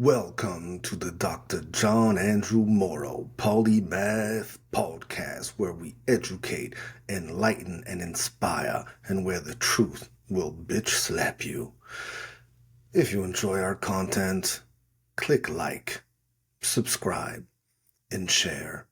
Welcome to the Dr. John Andrew Morrow Polymath Podcast, where we educate, enlighten, and inspire, and where the truth will bitch slap you. If you enjoy our content, click like, subscribe, and share.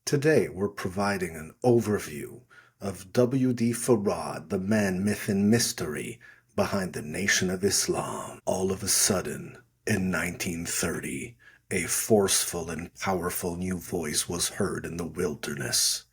Today we're providing an overview of W.D. Farad, the man, myth, and mystery behind the Nation of Islam. All of a sudden, in 1930, a forceful and powerful new voice was heard in the wilderness.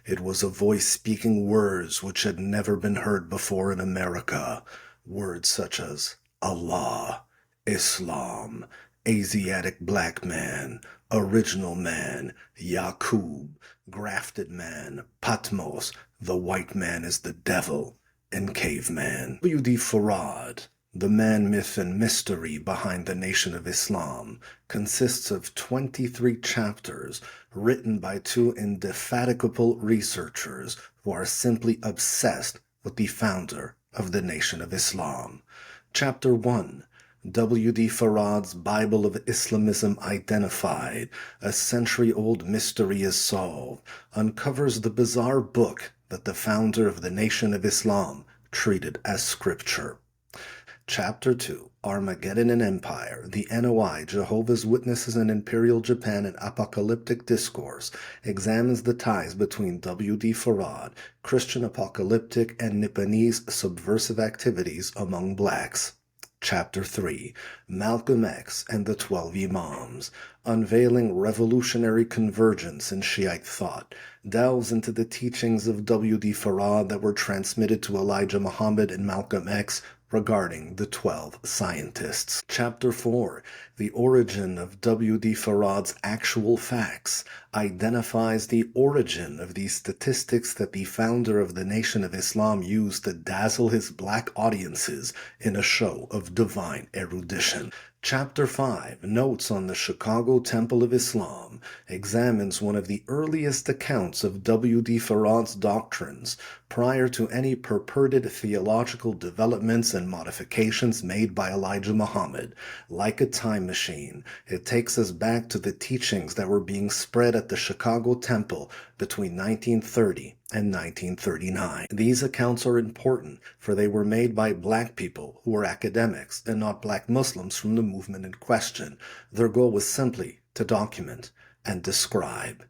It was a voice speaking words which had never been heard before in America, words such as Allah, Islam, Asiatic black man, original man, Yaqub, grafted man, Patmos, the white man is the devil, and caveman. W.D. Farad, the man, myth, and mystery behind the Nation of Islam, consists of 23 chapters written by two indefatigable researchers who are simply obsessed with the founder of the Nation of Islam. Chapter 1, W.D. Farad's Bible of Islamism Identified, a century-old mystery is solved, uncovers the bizarre book that the founder of the Nation of Islam treated as scripture. Chapter 2, Armageddon and Empire, the NOI, Jehovah's Witnesses in Imperial Japan and Apocalyptic Discourse, examines the ties between W.D. Farad, Christian apocalyptic, and Nipponese subversive activities among blacks. Chapter 3, Malcolm X and the 12 Imams, unveiling revolutionary convergence in Shiite thought, delves into the teachings of W.D. Farad that were transmitted to Elijah Muhammad and Malcolm X regarding the 12 scientists. Chapter 4, The Origin of W.D. Farad's Actual Facts, identifies the origin of the statistics that the founder of the Nation of Islam used to dazzle his black audiences in a show of divine erudition. Chapter 5, Notes on the Chicago Temple of Islam, examines one of the earliest accounts of W.D. Farad's doctrines prior to any purported theological developments and modifications made by Elijah Muhammad. Like a time machine, it takes us back to the teachings that were being spread at the Chicago Temple between 1930 and 1939. These accounts are important, for they were made by black people who were academics and not black Muslims from the movement in question. Their goal was simply to document and describe.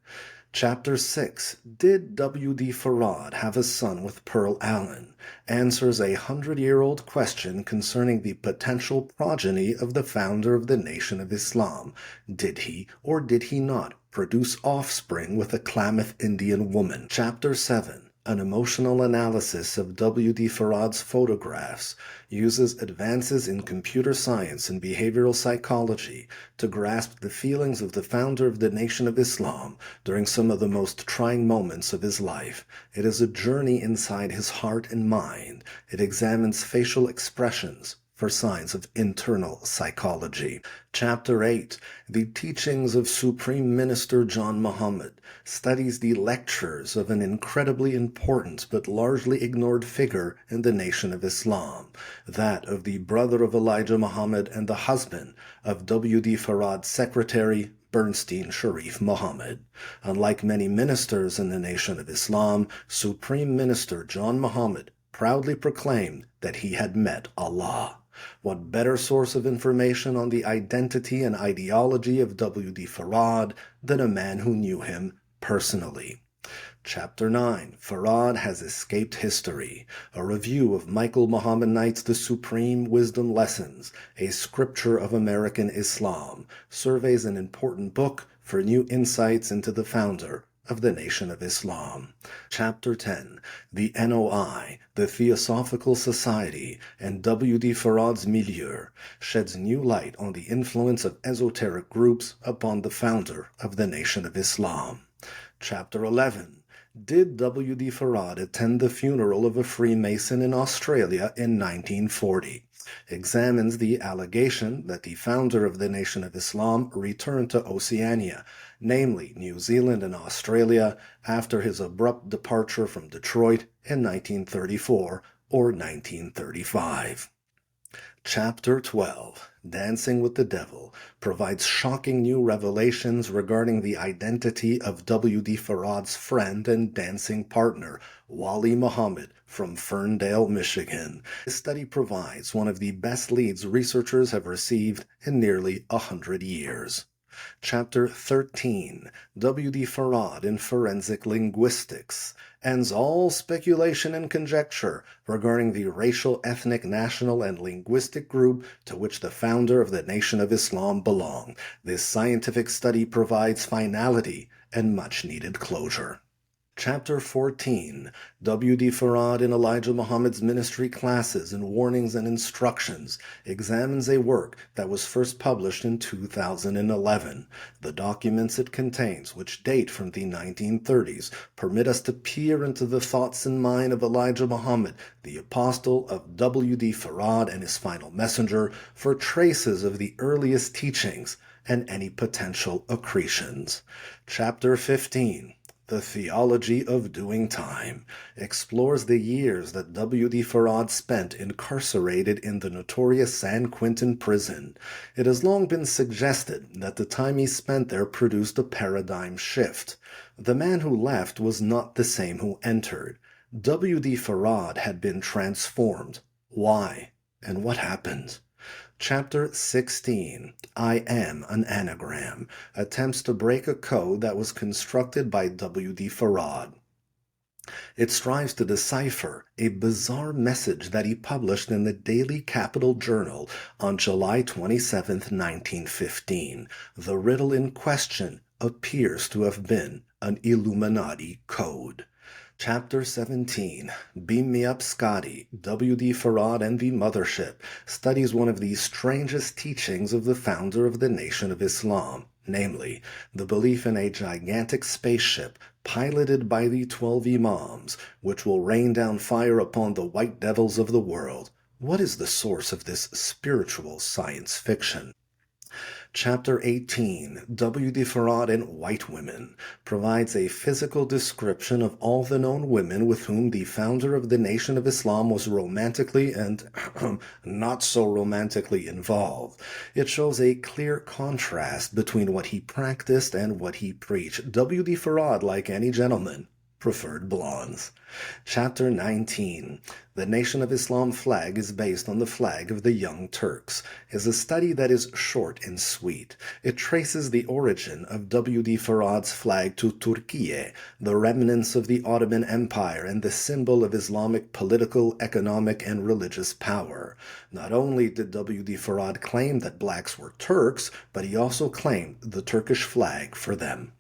Chapter 6, Did W.D. Farad have a son with Pearl Allen? Answers a 100-year-old question concerning the potential progeny of the founder of the Nation of Islam. Did he or did he not produce offspring with a Klamath Indian woman? Chapter 7, An emotional analysis of W.D. Farad's photographs, uses advances in computer science and behavioral psychology to grasp the feelings of the founder of the Nation of Islam during some of the most trying moments of his life. It is a journey inside his heart and mind. It examines facial expressions for signs of internal psychology. Chapter 8, The Teachings of Supreme Minister John Muhammad, studies the lectures of an incredibly important but largely ignored figure in the Nation of Islam, that of the brother of Elijah Muhammad and the husband of W.D. Farad's secretary, Bernstein Sharif Muhammad. Unlike many ministers in the Nation of Islam, Supreme Minister John Muhammad proudly proclaimed that he had met Allah. What better source of information on the identity and ideology of W.D. Farad than a man who knew him personally? Chapter 9, Farad Has Escaped History, a review of Michael Muhammad Knight's The Supreme Wisdom Lessons, a scripture of American Islam, surveys an important book for new insights into the founder of the Nation of Islam. Chapter 10, The NOI, the Theosophical Society, and W.D. Farad's Milieu, sheds new light on the influence of esoteric groups upon the founder of the Nation of Islam. Chapter 11, Did W.D. Farad attend the funeral of a Freemason in Australia in 1940? Examines the allegation that the founder of the Nation of Islam returned to Oceania, namely New Zealand and Australia, after his abrupt departure from Detroit in 1934 or 1935. Chapter 12, Dancing with the Devil, provides shocking new revelations regarding the identity of W.D. Farad's friend and dancing partner, Wali Muhammad, from Ferndale, Michigan. This study provides one of the best leads researchers have received in nearly 100 years. Chapter 13, W.D. Farad in Forensic Linguistics, ends all speculation and conjecture regarding the racial, ethnic, national, and linguistic group to which the founder of the Nation of Islam belonged. This scientific study provides finality and much-needed closure. Chapter 14, W.D. Farad in Elijah Muhammad's Ministry Classes and Warnings and Instructions, examines a work that was first published in 2011. The documents it contains, which date from the 1930s, permit us to peer into the thoughts and mind of Elijah Muhammad, the apostle of W.D. Farad and his final messenger, for traces of the earliest teachings and any potential accretions. Chapter 15, The Theology of Doing Time, explores the years that W.D. Farad spent incarcerated in the notorious San Quentin prison. It has long been suggested that the time he spent there produced a paradigm shift. The man who left was not the same who entered. W.D. Farad had been transformed. Why? And what happened? Chapter 16, I Am an Anagram, attempts to break a code that was constructed by W.D. Farad. It strives to decipher a bizarre message that he published in the Daily Capital Journal on July 27, 1915. The riddle in question appears to have been an Illuminati code. Chapter 17, Beam Me Up Scotty, W.D. Farad and the Mothership, studies one of the strangest teachings of the founder of the Nation of Islam, namely, the belief in a gigantic spaceship piloted by the 12 Imams, which will rain down fire upon the white devils of the world. What is the source of this spiritual science fiction? Chapter 18, W.D. Farad and White Women, provides a physical description of all the known women with whom the founder of the Nation of Islam was romantically and not so romantically involved. It shows a clear contrast between what he practiced and what he preached. W.D. Farad, like any gentleman, preferred blondes. Chapter 19, The Nation of Islam flag is based on the flag of the Young Turks, is a study that is short and sweet. It traces the origin of W.D. Farad's flag to Turkey, the remnants of the Ottoman Empire and the symbol of Islamic political, economic, and religious power. Not only did W.D. Farad claim that blacks were Turks, but he also claimed the Turkish flag for them.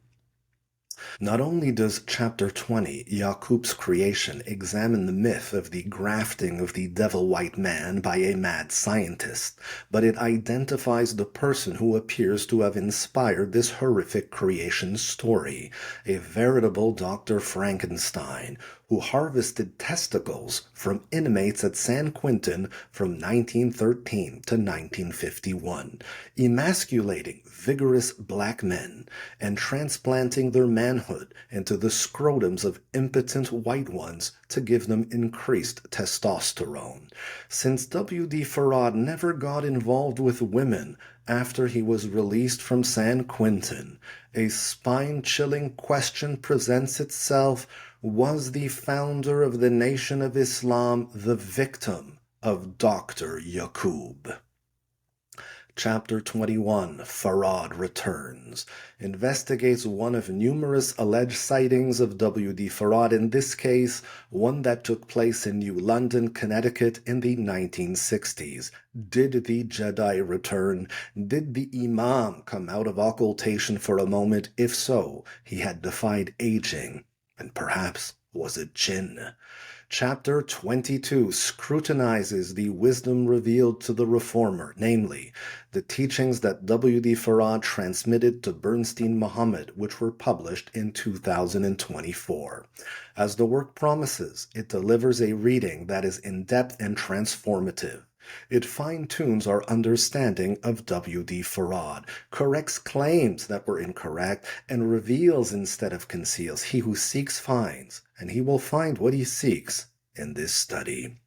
Not only does Chapter 20, Yaqub's Creation, examine the myth of the grafting of the devil white man by a mad scientist, but it identifies the person who appears to have inspired this horrific creation story, a veritable Dr. Frankenstein, who harvested testicles from inmates at San Quentin from 1913 to 1951, emasculating vigorous black men and transplanting their manhood into the scrotums of impotent white ones to give them increased testosterone. Since W.D. Farad never got involved with women after he was released from San Quentin, a spine-chilling question presents itself: was the founder of the Nation of Islam the victim of Dr. Yaqub? Chapter 21, Farad Returns, investigates one of numerous alleged sightings of W.D. Farad, in this case, one that took place in New London, Connecticut in the 1960s. Did the Jedi return? Did the Imam come out of occultation for a moment? If so, he had defied aging. And perhaps was it jinn? Chapter 22 scrutinizes the wisdom revealed to the Reformer, namely, the teachings that W.D. Farad transmitted to Bernstein Muhammad, which were published in 2024. As the work promises, it delivers a reading that is in-depth and transformative. It fine-tunes our understanding of W.D. Farad, corrects claims that were incorrect, and reveals instead of conceals. He who seeks finds, and he will find what he seeks in this study.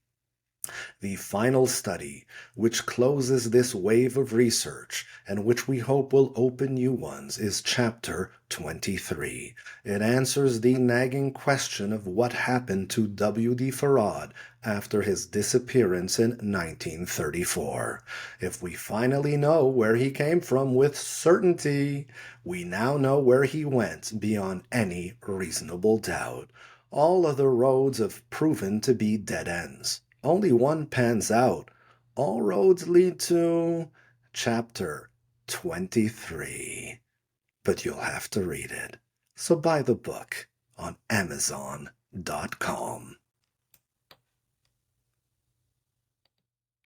The final study, which closes this wave of research and which we hope will open new ones, is Chapter 23. It answers the nagging question of what happened to W.D. Farad after his disappearance in 1934. If we finally know where he came from with certainty, we now know where he went beyond any reasonable doubt. All other roads have proven to be dead ends. Only one pans out. All roads lead to Chapter 23. But you'll have to read it. So buy the book on Amazon.com.